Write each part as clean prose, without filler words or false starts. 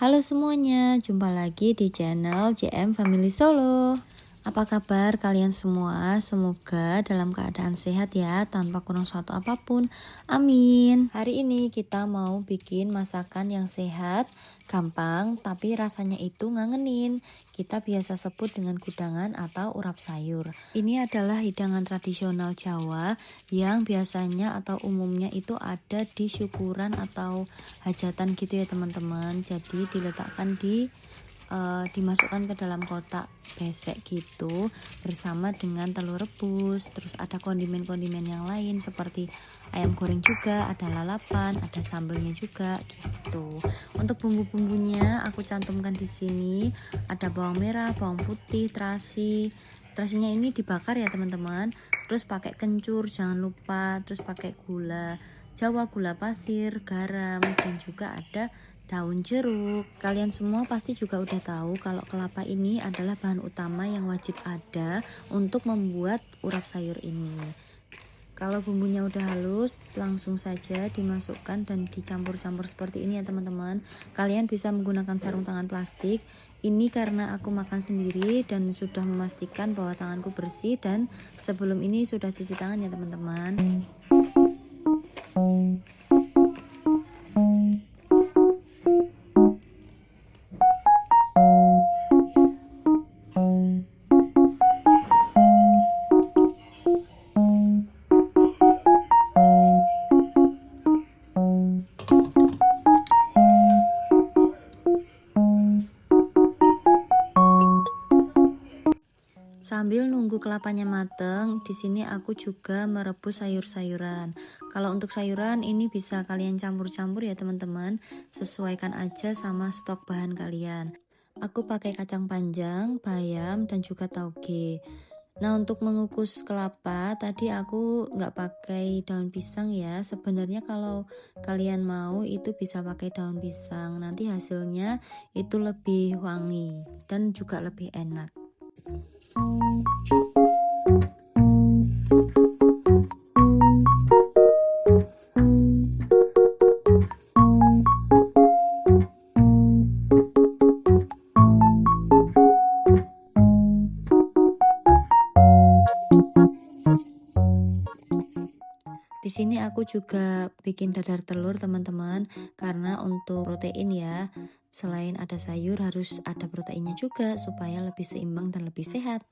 Halo semuanya, jumpa lagi di channel JM Family Solo. Apa kabar kalian semua? Semoga dalam keadaan sehat ya, tanpa kurang suatu apapun. Amin. Hari ini kita mau bikin masakan yang sehat, gampang, tapi rasanya itu ngangenin. Kita biasa sebut dengan gudangan atau urap sayur. Ini adalah hidangan tradisional Jawa yang biasanya atau umumnya itu ada di syukuran atau hajatan gitu ya teman-teman. Jadi diletakkan dimasukkan ke dalam kotak besek gitu bersama dengan telur rebus, terus ada kondimen-kondimen yang lain seperti ayam goreng juga, ada lalapan, ada sambelnya juga gitu. Untuk bumbu-bumbunya aku cantumkan di sini, ada bawang merah, bawang putih, terasi. Terasinya ini dibakar ya teman-teman. Terus pakai kencur jangan lupa, terus pakai gula Jawa, gula pasir, garam, dan juga ada daun jeruk. Kalian semua pasti juga udah tahu kalau kelapa ini adalah bahan utama yang wajib ada untuk membuat urap sayur ini. Kalau bumbunya udah halus, langsung saja dimasukkan dan dicampur-campur seperti ini ya teman-teman. Kalian bisa menggunakan sarung tangan plastik. Ini karena aku makan sendiri dan sudah memastikan bahwa tanganku bersih, dan sebelum ini sudah cuci tangan ya teman-teman. Sambil nunggu kelapanya mateng, di sini aku juga merebus sayur-sayuran. Kalau untuk sayuran ini bisa kalian campur-campur ya teman-teman, sesuaikan aja sama stok bahan kalian. Aku pakai kacang panjang, bayam, dan juga tauge. Nah, untuk mengukus kelapa tadi aku nggak pakai daun pisang ya. Sebenarnya kalau kalian mau itu bisa pakai daun pisang, nanti hasilnya itu lebih wangi dan juga lebih enak. Di sini aku juga bikin dadar telur teman-teman, karena untuk protein ya. Selain ada sayur harus ada proteinnya juga supaya lebih seimbang dan lebih sehat.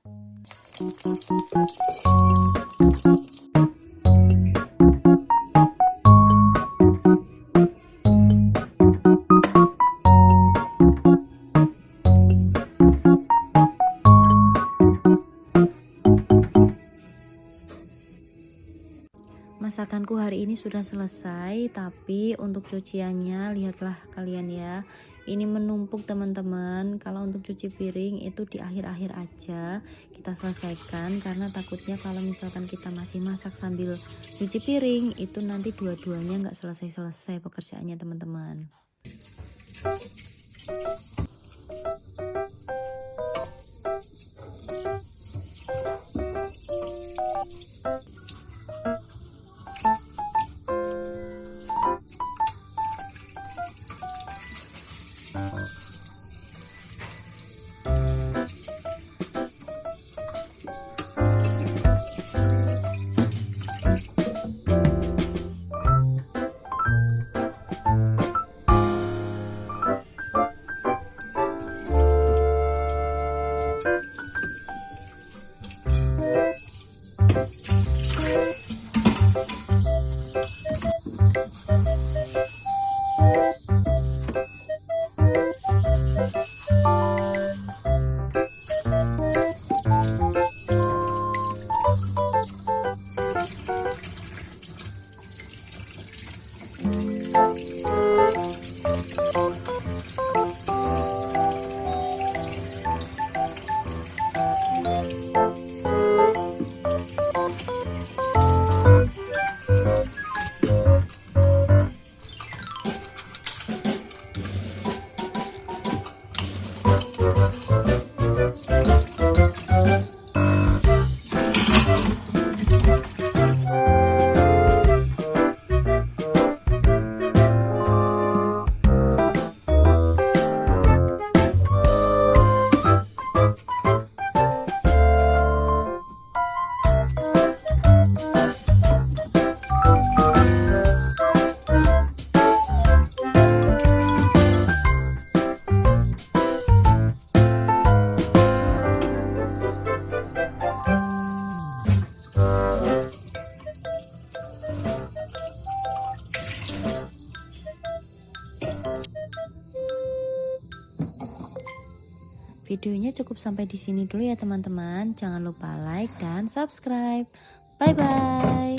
Masakanku hari ini sudah selesai, tapi untuk cuciannya lihatlah kalian ya, ini menumpuk teman-teman. Kalau untuk cuci piring itu di akhir-akhir aja kita selesaikan, karena takutnya kalau misalkan kita masih masak sambil cuci piring itu nanti dua-duanya nggak selesai-selesai pekerjaannya teman-teman. videonya cukup sampai di sini dulu ya teman-teman. Jangan lupa like dan subscribe. Bye bye.